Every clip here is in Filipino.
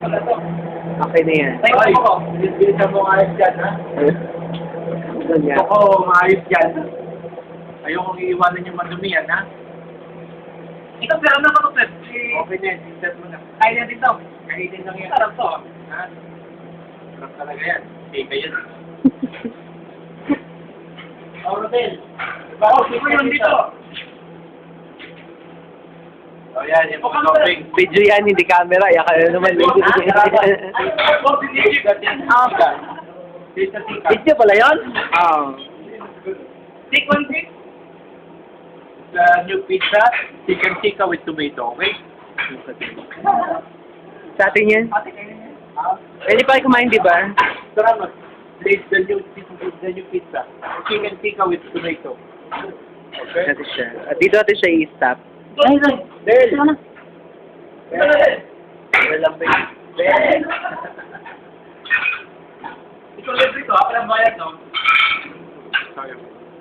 Okay na yan. Ay, bilisan mo ayos dyan, ha? Doon yan. Ako, maayos dyan. Ayokong iiwanan yung madumi yan, ha? Ito, pero ano ba ito, sir? Okay na yan, set mo na. Kaya din to. Kahitin lang yan. Sarap to. Ha? Sarap talaga yan. Okay, kayo na. Oh, Rodel. Oh, sino yun dito? Oh, yan, yung Mukhang topping. Video yan, hindi camera. Yaka na naman. Video pala yun? Oo. Take one, please. The new pizza, chicken tikka with tomato, okay? Sa atin yan. Ate, kayo niya. Pwede pa kayo kumain, di ba? Salamat. This is the new pizza. Chicken tikka with tomato. Okay? Natin siya. At dito natin siya i-stop. Ay, ay. Del! Sino na? Del! Walang bay. Del! Ito libre to. Ako lang bayad, no? Sorry.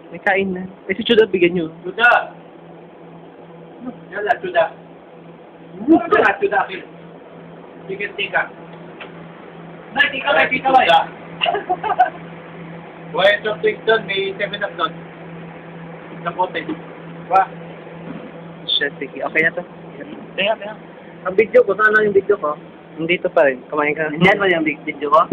May kain na. Eh, si Chuda, bigyan nyo. Chuda! Yala, chuda. Yala, chuda. Chicken tikka. Nay, tika ba? Tika ba? Why ito twig doon? May 7 up doon. Sa pote. Ba? Siya, sige. Okay na to. Tinga, tinga. Ang video ko, saan lang yung video ko? Nandito pa rin. Kumain ka. Yan mo yung big video ko?